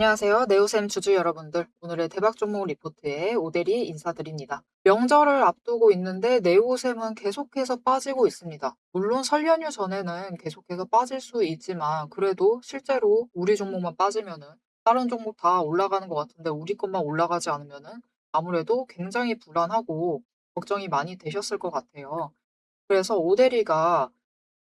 안녕하세요. 네오셈 주주 여러분들. 오늘의 대박 종목 리포트에 오대리 인사드립니다. 명절을 앞두고 있는데 네오셈은 계속해서 빠지고 있습니다. 물론 설 연휴 전에는 계속해서 빠질 수 있지만 그래도 실제로 우리 종목만 빠지면은 다른 종목 다 올라가는 것 같은데 우리 것만 올라가지 않으면은 아무래도 굉장히 불안하고 걱정이 많이 되셨을 것 같아요. 그래서 오대리가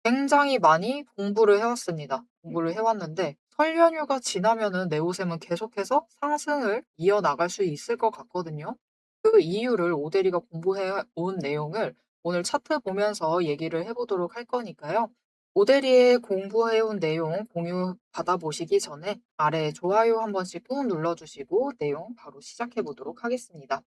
굉장히 많이 공부를 해 왔습니다. 공부를 해 왔는데 설 연휴가 지나면은 네오셈은 계속해서 상승을 이어나갈 수 있을 것 같거든요. 그 이유를 오대리가 공부해 온 내용을 오늘 차트 보면서 얘기를 해 보도록 할 거니까요. 오대리의 공부해 온 내용 공유 받아보시기 전에 아래 좋아요 한 번씩 꾹 눌러 주시고 내용 바로 시작해 보도록 하겠습니다.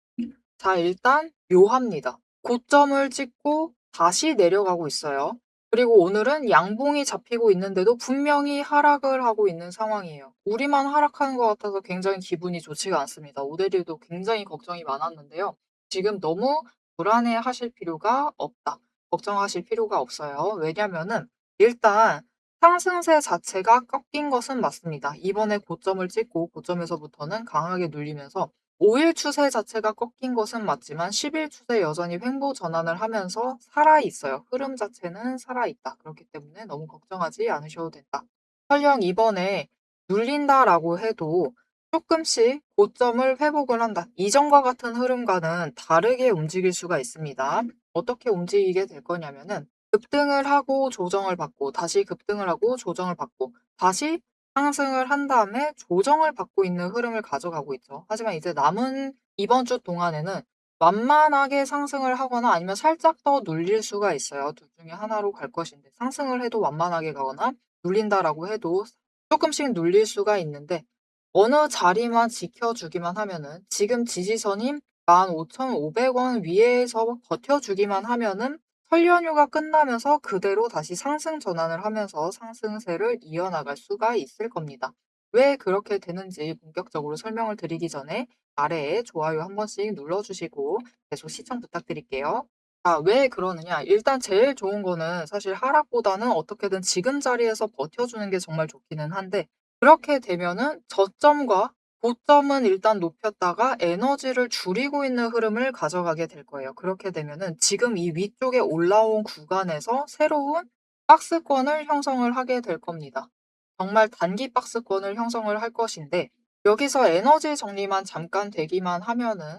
자, 일단 묘합니다. 고점을 찍고 다시 내려가고 있어요. 그리고 오늘은 양봉이 잡히고 있는데도 분명히 하락을 하고 있는 상황이에요. 우리만 하락하는 것 같아서 굉장히 기분이 좋지가 않습니다. 오대리도 굉장히 걱정이 많았는데요. 지금 너무 불안해 하실 필요가 없다. 걱정하실 필요가 없어요. 왜냐면은 일단 상승세 자체가 꺾인 것은 맞습니다. 이번에 고점을 찍고 고점에서부터는 강하게 눌리면서 5일 추세 자체가 꺾인 것은 맞지만 10일 추세 여전히 횡보 전환을 하면서 살아있어요. 흐름 자체는 살아있다. 그렇기 때문에 너무 걱정하지 않으셔도 된다. 설령 이번에 눌린다라고 해도 조금씩 고점을 회복을 한다. 이전과 같은 흐름과는 다르게 움직일 수가 있습니다. 어떻게 움직이게 될 거냐면은 급등을 하고 조정을 받고 다시 급등을 하고 조정을 받고 다시 상승을 한 다음에 조정을 받고 있는 흐름을 가져가고 있죠. 하지만 이제 남은 이번 주 동안에는 완만하게 상승을 하거나 아니면 살짝 더 눌릴 수가 있어요. 둘 중에 하나로 갈 것인데 상승을 해도 완만하게 가거나 눌린다라고 해도 조금씩 눌릴 수가 있는데 어느 자리만 지켜주기만 하면은 지금 지지선인 15,500원 위에서 버텨주기만 하면은 설 연휴가 끝나면서 그대로 다시 상승 전환을 하면서 상승세를 이어나갈 수가 있을 겁니다. 왜 그렇게 되는지 본격적으로 설명을 드리기 전에 아래에 좋아요 한 번씩 눌러주시고 계속 시청 부탁드릴게요. 아, 왜 그러느냐? 일단 제일 좋은 거는 사실 하락보다는 어떻게든 지금 자리에서 버텨주는 게 정말 좋기는 한데 그렇게 되면은 저점과 고점은 일단 높였다가 에너지를 줄이고 있는 흐름을 가져가게 될 거예요. 그렇게 되면은 지금 이 위쪽에 올라온 구간에서 새로운 박스권을 형성을 하게 될 겁니다. 정말 단기 박스권을 형성을 할 것인데 여기서 에너지 정리만 잠깐 되기만 하면은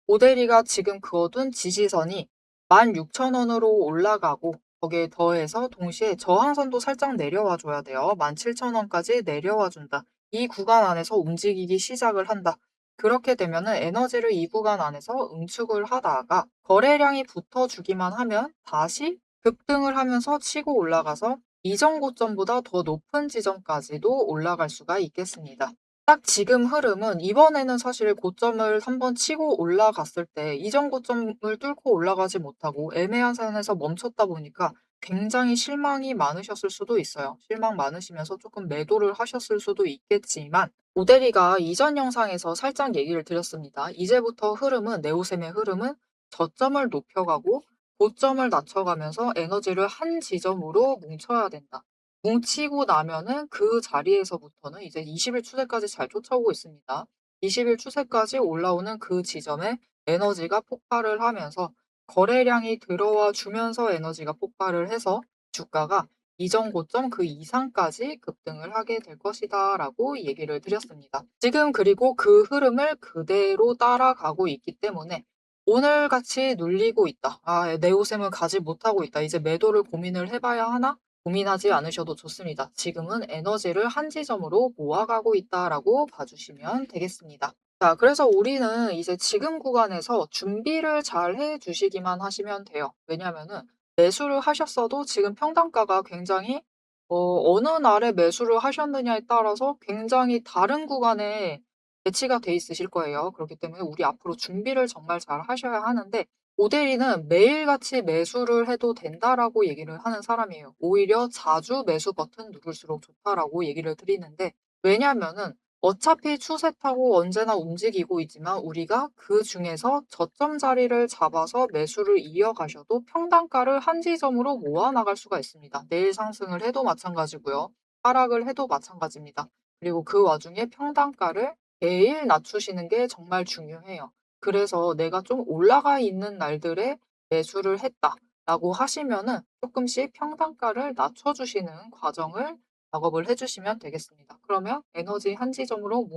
오데리가 지금 그어둔 지지선이 16,000원으로 올라가고 거기에 더해서 동시에 저항선도 살짝 내려와 줘야 돼요. 17,000원까지 내려와 준다. 이 구간 안에서 움직이기 시작을 한다. 그렇게 되면은 에너지를 이 구간 안에서 응축을 하다가 거래량이 붙어주기만 하면 다시 급등을 하면서 치고 올라가서 이전 고점보다 더 높은 지점까지도 올라갈 수가 있겠습니다. 딱 지금 흐름은 이번에는 사실 고점을 한번 치고 올라갔을 때 이전 고점을 뚫고 올라가지 못하고 애매한 선에서 멈췄다 보니까 굉장히 실망이 많으셨을 수도 있어요. 실망 많으시면서 조금 매도를 하셨을 수도 있겠지만 오데리가 이전 영상에서 살짝 얘기를 드렸습니다. 이제부터 흐름은 네오셈의 흐름은 저점을 높여가고 고점을 낮춰가면서 에너지를 한 지점으로 뭉쳐야 된다. 뭉치고 나면은 그 자리에서부터는 이제 20일 추세까지 잘 쫓아오고 있습니다. 20일 추세까지 올라오는 그 지점에 에너지가 폭발을 하면서 거래량이 들어와 주면서 에너지가 폭발을 해서 주가가 이전 고점 그 이상까지 급등을 하게 될 것이다라고 얘기를 드렸습니다. 지금 그리고 그 흐름을 그대로 따라가고 있기 때문에 오늘같이 눌리고 있다. 아, 네오셈을 가지 못하고 있다. 이제 매도를 고민을 해봐야 하나? 고민하지 않으셔도 좋습니다. 지금은 에너지를 한 지점으로 모아가고 있다라고 봐주시면 되겠습니다. 자, 그래서 우리는 이제 지금 구간에서 준비를 잘 해주시기만 하시면 돼요. 왜냐면은 매수를 하셨어도 지금 평단가가 굉장히 어느 날에 매수를 하셨느냐에 따라서 굉장히 다른 구간에 배치가 돼 있으실 거예요. 그렇기 때문에 우리 앞으로 준비를 정말 잘 하셔야 하는데 오데리는 매일같이 매수를 해도 된다라고 얘기를 하는 사람이에요. 오히려 자주 매수 버튼 누를수록 좋다라고 얘기를 드리는데 왜냐면은 어차피 추세 타고 언제나 움직이고 있지만 우리가 그중에서 저점 자리를 잡아서 매수를 이어가셔도 평단가를 한 지점으로 모아 나갈 수가 있습니다. 내일 상승을 해도 마찬가지고요. 하락을 해도 마찬가지입니다. 그리고 그 와중에 평단가를 매일 낮추시는 게 정말 중요해요. 그래서 내가 좀 올라가 있는 날들에 매수를 했다라고 하시면은 조금씩 평단가를 낮춰주시는 과정을 작업을 해주시면 되겠습니다. 그러면 에너지 한 지점으로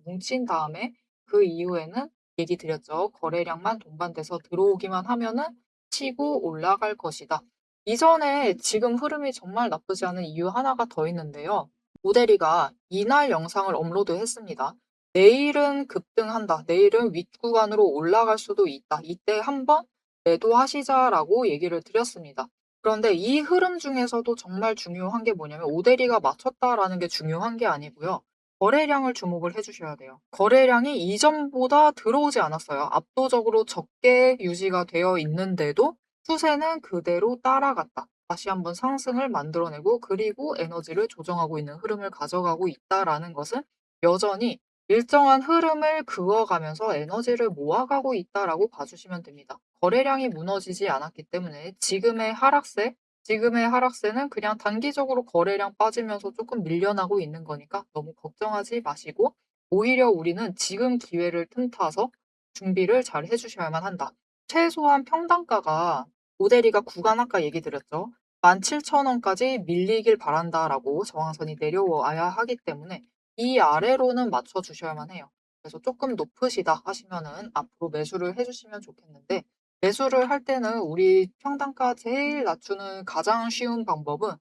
뭉친 다음에 그 이후에는 얘기 드렸죠. 거래량만 동반돼서 들어오기만 하면은 치고 올라갈 것이다. 이전에 지금 흐름이 정말 나쁘지 않은 이유 하나가 더 있는데요. 모델이가 이날 영상을 업로드했습니다. 내일은 급등한다. 내일은 윗구간으로 올라갈 수도 있다. 이때 한번 매도하시자라고 얘기를 드렸습니다. 그런데 이 흐름 중에서도 정말 중요한 게 뭐냐면 오대리가 맞췄다라는 게 중요한 게 아니고요. 거래량을 주목을 해주셔야 돼요. 거래량이 이전보다 들어오지 않았어요. 압도적으로 적게 유지가 되어 있는데도 추세는 그대로 따라갔다. 다시 한번 상승을 만들어내고 그리고 에너지를 조정하고 있는 흐름을 가져가고 있다라는 것은 여전히 일정한 흐름을 그어가면서 에너지를 모아가고 있다라고 봐주시면 됩니다. 거래량이 무너지지 않았기 때문에 지금의 하락세는 그냥 단기적으로 거래량 빠지면서 조금 밀려나고 있는 거니까 너무 걱정하지 마시고 오히려 우리는 지금 기회를 틈타서 준비를 잘 해주셔야만 한다. 최소한 평단가가 모델이가 구간 아까 얘기 드렸죠. 17,000원까지 밀리길 바란다라고 저항선이 내려와야 하기 때문에 이 아래로는 맞춰주셔야만 해요. 그래서 조금 높으시다 하시면은 앞으로 매수를 해주시면 좋겠는데 매수를 할 때는 우리 평단가 제일 낮추는 가장 쉬운 방법은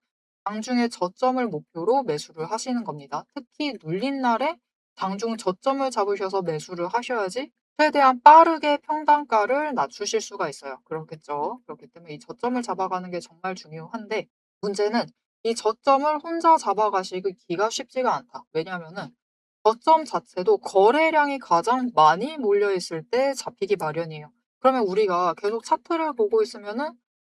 장중에 저점을 목표로 매수를 하시는 겁니다. 특히 눌린 날에 장중 저점을 잡으셔서 매수를 하셔야지 최대한 빠르게 평단가를 낮추실 수가 있어요. 그렇겠죠. 그렇기 때문에 이 저점을 잡아가는 게 정말 중요한데 문제는 이 저점을 혼자 잡아가시기가 쉽지가 않다. 왜냐하면은 저점 자체도 거래량이 가장 많이 몰려 있을 때 잡히기 마련이에요. 그러면 우리가 계속 차트를 보고 있으면은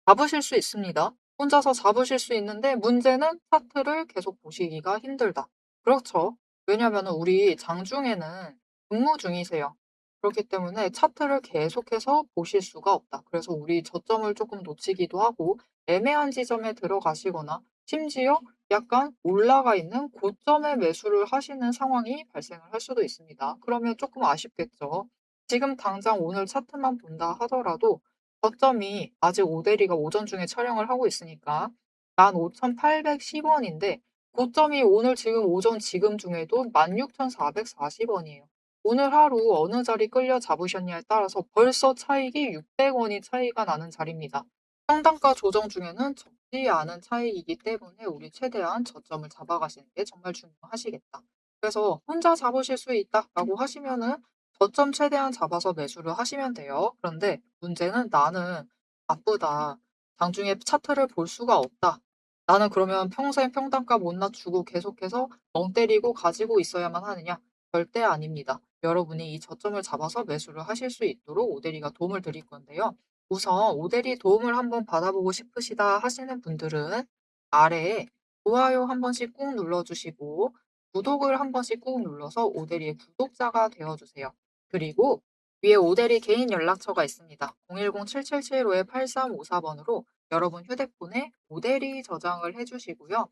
잡으실 수 있습니다. 혼자서 잡으실 수 있는데 문제는 차트를 계속 보시기가 힘들다. 그렇죠. 왜냐하면은 우리 장중에는 근무 중이세요. 그렇기 때문에 차트를 계속해서 보실 수가 없다. 그래서 우리 저점을 조금 놓치기도 하고 애매한 지점에 들어가시거나 심지어 약간 올라가 있는 고점에 매수를 하시는 상황이 발생을 할 수도 있습니다. 그러면 조금 아쉽겠죠. 지금 당장 오늘 차트만 본다 하더라도 저점이 아직 오대리가 오전 중에 촬영을 하고 있으니까 15,810원인데 고점이 오늘 지금 오전 지금 중에도 16,440원이에요. 오늘 하루 어느 자리 끌려 잡으셨냐에 따라서 벌써 차익이 600원이 차이가 나는 자리입니다. 평단가 조정 중에는 적지 않은 차익이기 때문에 우리 최대한 저점을 잡아가시는 게 정말 중요하시겠다. 그래서 혼자 잡으실 수 있다라고 하시면은 저점 최대한 잡아서 매수를 하시면 돼요. 그런데 문제는 나는 바쁘다. 장중에 차트를 볼 수가 없다. 나는 그러면 평생 평단가 못 낮추고 계속해서 멍 때리고 가지고 있어야만 하느냐? 절대 아닙니다. 여러분이 이 저점을 잡아서 매수를 하실 수 있도록 오대리가 도움을 드릴 건데요. 우선 오대리 도움을 한번 받아보고 싶으시다 하시는 분들은 아래에 좋아요 한 번씩 꾹 눌러주시고 구독을 한 번씩 꾹 눌러서 오대리의 구독자가 되어주세요. 그리고 위에 오대리 개인 연락처가 있습니다. 010-7775-8354번으로 여러분 휴대폰에 오대리 저장을 해주시고요.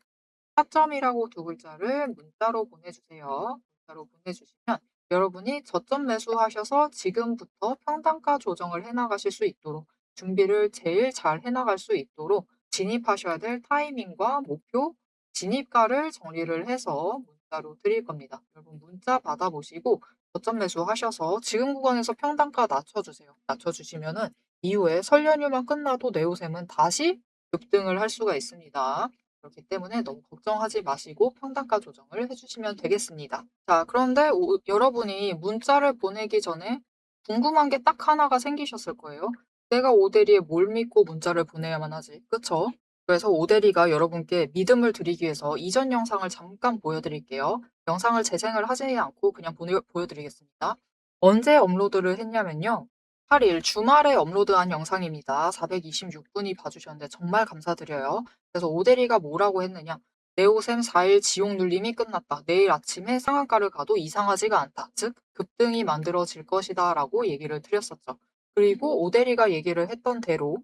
타점이라고 두 글자를 문자로 보내주세요. 문자로 보내주시면 여러분이 저점 매수하셔서 지금부터 평단가 조정을 해나가실 수 있도록 준비를 제일 잘 해나갈 수 있도록 진입하셔야 될 타이밍과 목표, 진입가를 정리를 해서 문자로 드릴 겁니다. 여러분 문자 받아보시고 저점 매수하셔서 지금 구간에서 평단가 낮춰주세요. 낮춰주시면은 이후에 설 연휴만 끝나도 네오셈은 다시 급등을 할 수가 있습니다. 그렇기 때문에 너무 걱정하지 마시고 평단가 조정을 해주시면 되겠습니다. 자, 그런데 여러분이 문자를 보내기 전에 궁금한 게 딱 하나가 생기셨을 거예요. 내가 오대리에 뭘 믿고 문자를 보내야만 하지? 그쵸? 그래서 오대리가 여러분께 믿음을 드리기 위해서 이전 영상을 잠깐 보여드릴게요. 영상을 재생을 하지 않고 그냥 보여드리겠습니다. 언제 업로드를 했냐면요. 8일 주말에 업로드한 영상입니다. 426분이 봐주셨는데 정말 감사드려요. 그래서 오대리가 뭐라고 했느냐. 네오셈 4일 지옥 눌림이 끝났다. 내일 아침에 상한가를 가도 이상하지가 않다. 즉 급등이 만들어질 것이다 라고 얘기를 드렸었죠. 그리고 오대리가 얘기를 했던 대로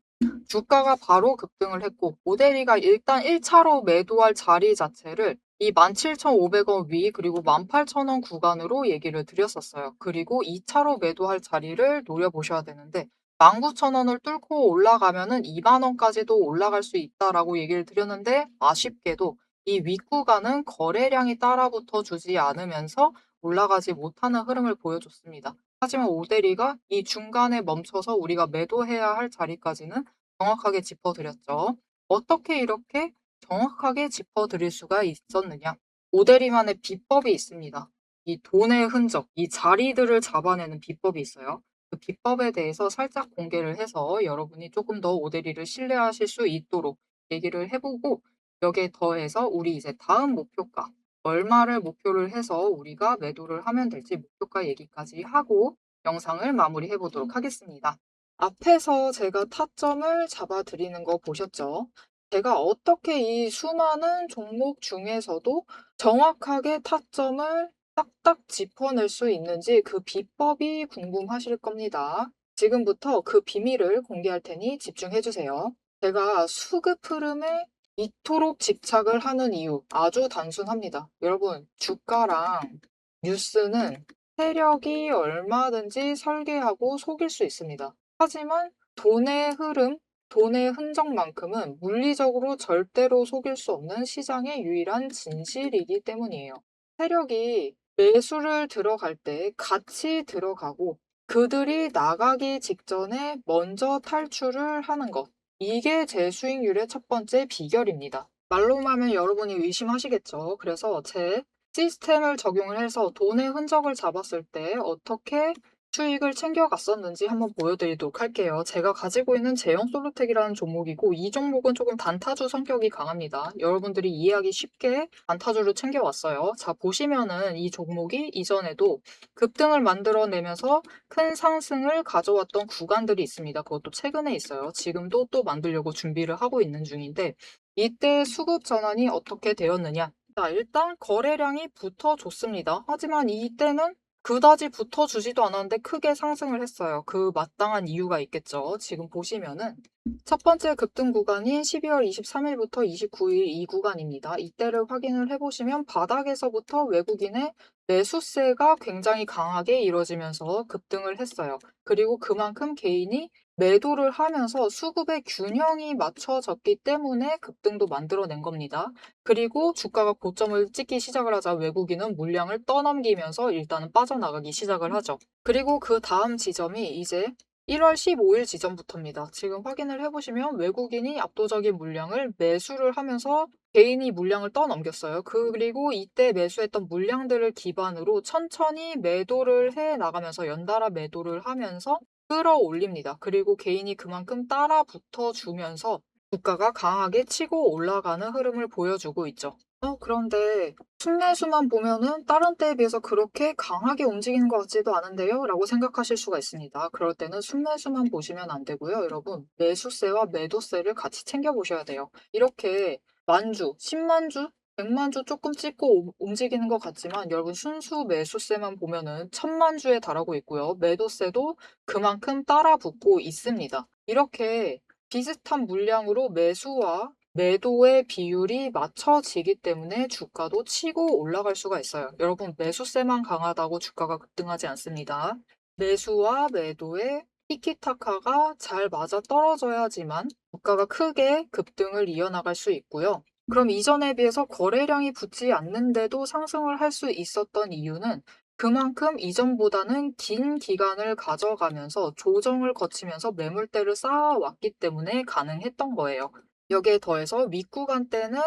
주가가 바로 급등을 했고 오대리가 일단 1차로 매도할 자리 자체를 이 17,500원 위 그리고 18,000원 구간으로 얘기를 드렸었어요. 그리고 2차로 매도할 자리를 노려보셔야 되는데 19,000원을 뚫고 올라가면은 2만 원까지도 올라갈 수 있다라고 얘기를 드렸는데 아쉽게도 이 윗구간은 거래량이 따라붙어 주지 않으면서 올라가지 못하는 흐름을 보여줬습니다. 하지만 오데리가 이 중간에 멈춰서 우리가 매도해야 할 자리까지는 정확하게 짚어드렸죠. 어떻게 이렇게 정확하게 짚어드릴 수가 있었느냐? 오데리만의 비법이 있습니다. 이 돈의 흔적, 이 자리들을 잡아내는 비법이 있어요. 그 비법에 대해서 살짝 공개를 해서 여러분이 조금 더 오데리를 신뢰하실 수 있도록 얘기를 해보고 여기에 더해서 우리 이제 다음 목표가 얼마를 목표를 해서 우리가 매도를 하면 될지 목표가 얘기까지 하고 영상을 마무리해 보도록 하겠습니다. 앞에서 제가 타점을 잡아 드리는 거 보셨죠? 제가 어떻게 이 수많은 종목 중에서도 정확하게 타점을 딱딱 짚어낼 수 있는지 그 비법이 궁금하실 겁니다. 지금부터 그 비밀을 공개할 테니 집중해 주세요. 제가 수급 흐름에 이토록 집착을 하는 이유 아주 단순합니다. 여러분, 주가랑 뉴스는 세력이 얼마든지 설계하고 속일 수 있습니다. 하지만 돈의 흐름, 돈의 흔적만큼은 물리적으로 절대로 속일 수 없는 시장의 유일한 진실이기 때문이에요. 세력이 매수를 들어갈 때 같이 들어가고 그들이 나가기 직전에 먼저 탈출을 하는 것. 이게 제 수익률의 첫 번째 비결입니다. 말로만 하면 여러분이 의심하시겠죠. 그래서 제 시스템을 적용을 해서 돈의 흔적을 잡았을 때 어떻게 수익을 챙겨갔었는지 한번 보여드리도록 할게요. 제가 가지고 있는 제형솔루텍이라는 종목이고 이 종목은 조금 단타주 성격이 강합니다. 여러분들이 이해하기 쉽게 단타주를 챙겨왔어요. 자, 보시면은 이 종목이 이전에도 급등을 만들어내면서 큰 상승을 가져왔던 구간들이 있습니다. 그것도 최근에 있어요. 지금도 또 만들려고 준비를 하고 있는 중인데 이때 수급 전환이 어떻게 되었느냐? 자, 일단 거래량이 붙어줬습니다. 하지만 이때는 그다지 붙어주지도 않았는데 크게 상승을 했어요. 그 마땅한 이유가 있겠죠. 지금 보시면은 첫 번째 급등 구간인 12월 23일부터 29일 이 구간입니다. 이때를 확인을 해보시면 바닥에서부터 외국인의 매수세가 굉장히 강하게 이루어지면서 급등을 했어요. 그리고 그만큼 개인이 매도를 하면서 수급의 균형이 맞춰졌기 때문에 급등도 만들어낸 겁니다. 그리고 주가가 고점을 찍기 시작을 하자 외국인은 물량을 떠넘기면서 일단은 빠져나가기 시작을 하죠. 그리고 그 다음 지점이 이제 1월 15일 지점부터입니다. 지금 확인을 해보시면 외국인이 압도적인 물량을 매수를 하면서 개인이 물량을 떠넘겼어요. 그리고 이때 매수했던 물량들을 기반으로 천천히 매도를 해 나가면서 연달아 매도를 하면서 끌어올립니다. 그리고 개인이 그만큼 따라 붙어주면서 주가가 강하게 치고 올라가는 흐름을 보여주고 있죠. 그런데 순매수만 보면은 다른 때에 비해서 그렇게 강하게 움직이는 것 같지도 않은데요? 라고 생각하실 수가 있습니다. 그럴 때는 순매수만 보시면 안 되고요. 여러분, 매수세와 매도세를 같이 챙겨보셔야 돼요. 이렇게 만주, 10만주, 100만주 조금 찍고 움직이는 것 같지만 여러분 순수 매수세만 보면은 1000만주에 달하고 있고요. 매도세도 그만큼 따라 붙고 있습니다. 이렇게 비슷한 물량으로 매수와 매도의 비율이 맞춰지기 때문에 주가도 치고 올라갈 수가 있어요. 여러분, 매수세만 강하다고 주가가 급등하지 않습니다. 매수와 매도의 티키타카가 잘 맞아 떨어져야지만 주가가 크게 급등을 이어나갈 수 있고요. 그럼 이전에 비해서 거래량이 붙지 않는데도 상승을 할 수 있었던 이유는 그만큼 이전보다는 긴 기간을 가져가면서 조정을 거치면서 매물대를 쌓아왔기 때문에 가능했던 거예요. 여기에 더해서 윗구간 때는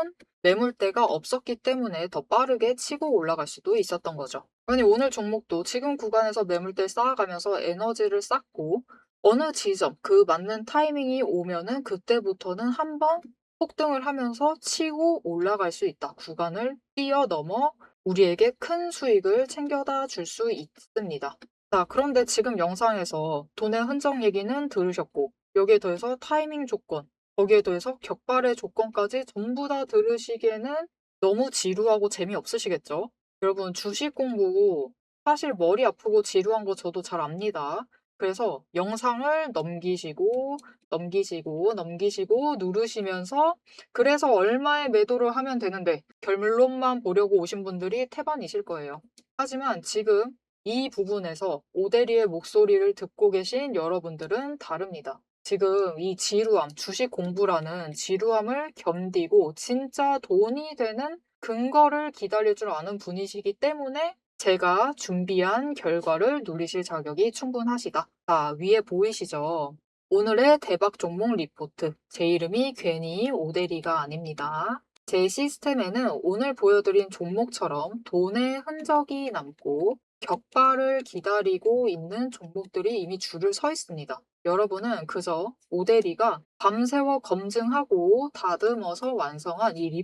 매물대가 없었기 때문에 더 빠르게 치고 올라갈 수도 있었던 거죠. 아니, 오늘 종목도 지금 구간에서 매물대 쌓아가면서 에너지를 쌓고 어느 지점, 그 맞는 타이밍이 오면은 그때부터는 한번 폭등을 하면서 치고 올라갈 수 있다. 구간을 뛰어넘어 우리에게 큰 수익을 챙겨다 줄 수 있습니다. 자, 그런데 지금 영상에서 돈의 흔적 얘기는 들으셨고 여기에 더해서 타이밍 조건, 거기에 더해서 격발의 조건까지 전부 다 들으시기에는 너무 지루하고 재미없으시겠죠? 여러분, 주식 공부 사실 머리 아프고 지루한 거 저도 잘 압니다. 그래서 영상을 넘기시고, 넘기시고, 넘기시고 누르시면서 그래서 얼마에 매도를 하면 되는데 결론만 보려고 오신 분들이 태반이실 거예요. 하지만 지금 이 부분에서 오대리의 목소리를 듣고 계신 여러분들은 다릅니다. 지금 이 지루함, 주식 공부라는 지루함을 견디고 진짜 돈이 되는 근거를 기다릴 줄 아는 분이시기 때문에 제가 준비한 결과를 누리실 자격이 충분하시다. 자, 위에 보이시죠? 오늘의 대박 종목 리포트. 제 이름이 괜히 오대리가 아닙니다. 제 시스템에는 오늘 보여드린 종목처럼 돈의 흔적이 남고 격발을 기다리고 있는 종목들이 이미 줄을 서 있습니다. 여러분은 그저 오대리가 밤새워 검증하고 다듬어서 완성한 이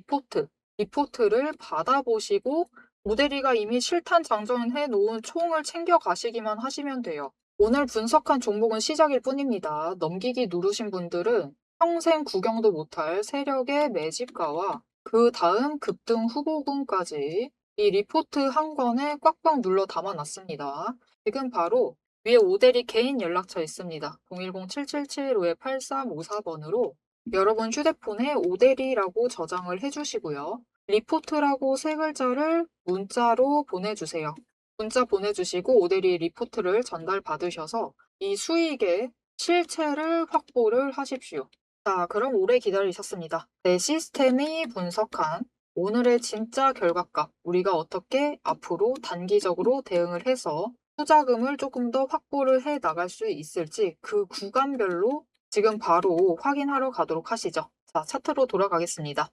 리포트를 받아보시고 오대리가 이미 실탄 장전해 놓은 총을 챙겨 가시기만 하시면 돼요. 오늘 분석한 종목은 시작일 뿐입니다. 넘기기 누르신 분들은 평생 구경도 못할 세력의 매집가와 그 다음 급등 후보군까지 이 리포트 한 권에 꽉꽉 눌러 담아놨습니다. 지금 바로 위에 오대리 개인 연락처 있습니다. 010-7775-8354번으로 여러분 휴대폰에 오대리라고 저장을 해주시고요. 리포트라고 세 글자를 문자로 보내주세요. 문자 보내주시고 오대리 리포트를 전달받으셔서 이 수익의 실체를 확보를 하십시오. 자, 그럼 오래 기다리셨습니다. 내 시스템이 분석한 오늘의 진짜 결과값, 우리가 어떻게 앞으로 단기적으로 대응을 해서 투자금을 조금 더 확보를 해 나갈 수 있을지 그 구간별로 지금 바로 확인하러 가도록 하시죠. 자, 차트로 돌아가겠습니다.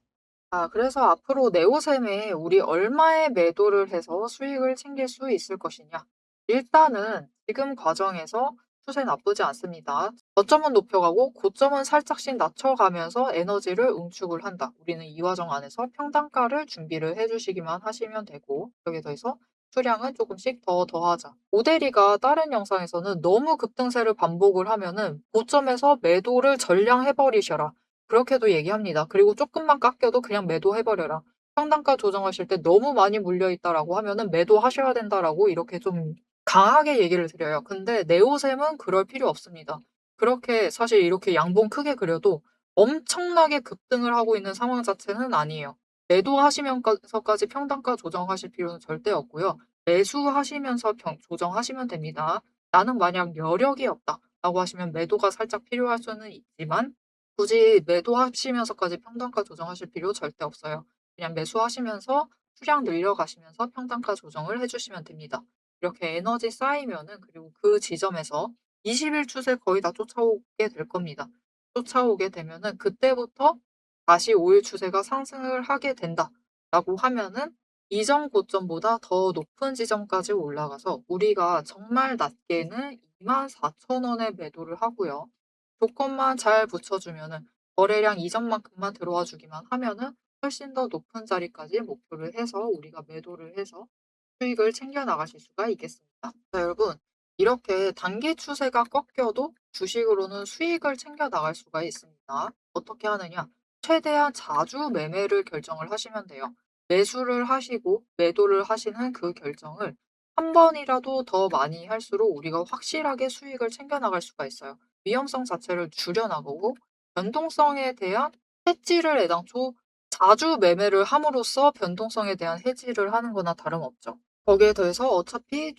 그래서 앞으로 네오셈에 우리 얼마의 매도를 해서 수익을 챙길 수 있을 것이냐. 일단은 지금 과정에서 추세 나쁘지 않습니다. 저점은 높여가고 고점은 살짝씩 낮춰가면서 에너지를 응축을 한다. 우리는 이 과정 안에서 평단가를 준비를 해주시기만 하시면 되고 여기에 더해서 수량은 조금씩 더 더하자. 오대리가 다른 영상에서는 너무 급등세를 반복을 하면은 고점에서 매도를 전량해버리셔라. 그렇게도 얘기합니다. 그리고 조금만 깎여도 그냥 매도해버려라. 평단가 조정하실 때 너무 많이 물려있다라고 하면은 매도하셔야 된다라고 이렇게 좀 강하게 얘기를 드려요. 근데 네오셈은 그럴 필요 없습니다. 그렇게 사실 이렇게 양봉 크게 그려도 엄청나게 급등을 하고 있는 상황 자체는 아니에요. 매도하시면서까지 평단가 조정하실 필요는 절대 없고요. 매수하시면서 조정하시면 됩니다. 나는 만약 여력이 없다라고 하시면 매도가 살짝 필요할 수는 있지만 굳이 매도하시면서까지 평단가 조정하실 필요 절대 없어요. 그냥 매수하시면서 수량 늘려가시면서 평단가 조정을 해주시면 됩니다. 이렇게 에너지 쌓이면은 그리고 그 지점에서 20일 추세 거의 다 쫓아오게 될 겁니다. 쫓아오게 되면은 그때부터 다시 5일 추세가 상승을 하게 된다라고 하면은 이전 고점보다 더 높은 지점까지 올라가서 우리가 정말 낮게는 24,000원에 매도를 하고요. 조건만 잘 붙여주면은 거래량 이전만큼만 들어와 주기만 하면은 훨씬 더 높은 자리까지 목표를 해서 우리가 매도를 해서 수익을 챙겨 나가실 수가 있겠습니다. 자, 여러분, 이렇게 단기 추세가 꺾여도 주식으로는 수익을 챙겨 나갈 수가 있습니다. 어떻게 하느냐? 최대한 자주 매매를 결정을 하시면 돼요. 매수를 하시고 매도를 하시는 그 결정을 한 번이라도 더 많이 할수록 우리가 확실하게 수익을 챙겨 나갈 수가 있어요. 위험성 자체를 줄여나가고 변동성에 대한 해지를 애당초 자주 매매를 함으로써 변동성에 대한 해지를 하는 거나 다름없죠. 거기에 더해서 어차피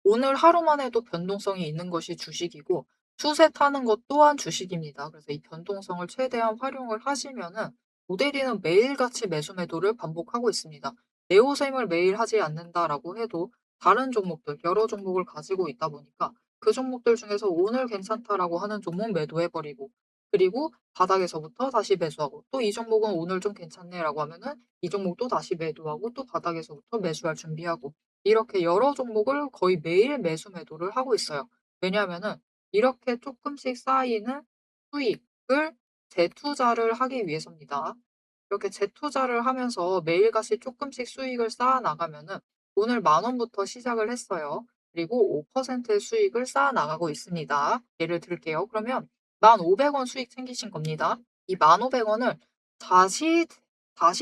오늘 하루만 해도 변동성이 있는 것이 주식이고 추세 타는 것 또한 주식입니다. 그래서 이 변동성을 최대한 활용을 하시면은 모델이는 매일같이 매수 매도를 반복하고 있습니다. 네오셈을 매일 하지 않는다라고 해도 다른 종목들, 여러 종목을 가지고 있다 보니까 그 종목들 중에서 오늘 괜찮다라고 하는 종목 매도해버리고 그리고 바닥에서부터 다시 매수하고 또 이 종목은 오늘 좀 괜찮네라고 하면은 이 종목도 다시 매도하고 또 바닥에서부터 매수할 준비하고 이렇게 여러 종목을 거의 매일 매수 매도를 하고 있어요. 왜냐하면은 이렇게 조금씩 쌓이는 수익을 재투자를 하기 위해서입니다. 이렇게 재투자를 하면서 매일같이 조금씩 수익을 쌓아 나가면은 오늘 10,000원부터 시작을 했어요. 그리고 5%의 수익을 쌓아 나가고 있습니다. 예를 들게요. 그러면 1,500원 수익 챙기신 겁니다. 이 1,500원을 다시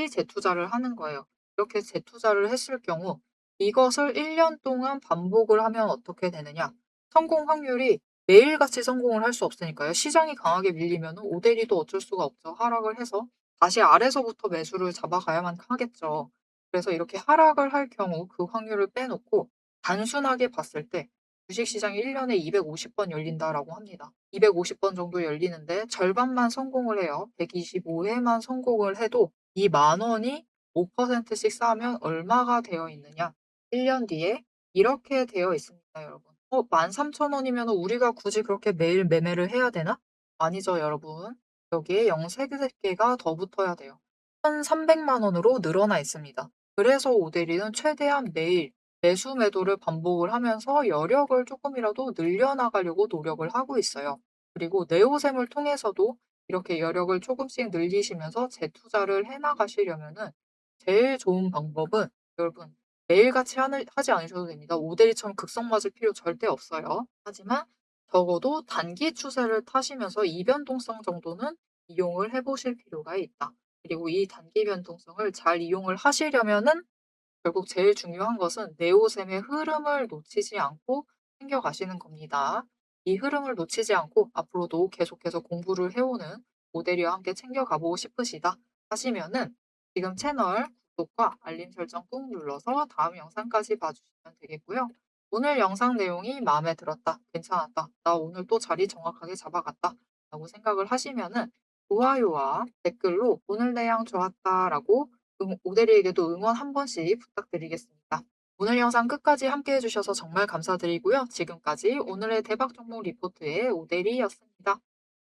재투자를 하는 거예요. 이렇게 재투자를 했을 경우 이것을 1년 동안 반복을 하면 어떻게 되느냐? 성공 확률이 매일같이 성공을 할 수 없으니까요. 시장이 강하게 밀리면은 오대리도 어쩔 수가 없죠. 하락을 해서 다시 아래서부터 매수를 잡아가야만 하겠죠. 그래서 이렇게 하락을 할 경우 그 확률을 빼놓고 단순하게 봤을 때 주식시장이 1 년에 250번 열린다라고 합니다. 250번 정도 열리는데 절반만 성공을 해요. 125 회만 성공을 해도 이 10,000원이 5%씩 쌓으면 얼마가 되어 있느냐? 1년 뒤에 이렇게 되어 있습니다, 여러분. 13,000원이면은 우리가 굳이 그렇게 매일 매매를 해야 되나? 아니죠, 여러분. 여기에 0 3 개가 더 붙어야 돼요. 1,300만 원으로 늘어나 있습니다. 그래서 오대리는 최대한 매일 매수 매도를 반복을 하면서 여력을 쪼끔이라도 늘려나가려고 노력을 하고 있어요. 그리고 네오셈을 통해서도 이렇게 여력을 조금씩 늘리시면서 재투자를 해 나가시려면은 제일 좋은 방법은 여러분 매일같이 하지 않으셔도 됩니다. 오대리처럼 극성 맞을 필요 절대 없어요. 하지만 적어도 단기 추세를 타시면서 이변동성 정도는 이용을 해 보실 필요가 있다. 그리고 이 단기 변동성을 잘 이용을 하시려면은 결국 제일 중요한 것은 네오셈의 흐름을 놓치지 않고 챙겨가시는 겁니다. 이 흐름을 놓치지 않고 앞으로도 계속해서 공부를 해오는 모델이와 함께 챙겨가보고 싶으시다 하시면은 지금 채널 구독과 알림 설정 꾹 눌러서 다음 영상까지 봐주시면 되겠고요. 오늘 영상 내용이 마음에 들었다, 괜찮았다, 나 오늘 또 자리 정확하게 잡아갔다 라고 생각을 하시면은 좋아요와 댓글로 오늘 내용 좋았다라고 오대리에게도 응원 한 번씩 부탁드리겠습니다. 오늘 영상 끝까지 함께 해주셔서 정말 감사드리고요. 지금까지 오늘의 대박 종목 리포트의 오대리였습니다.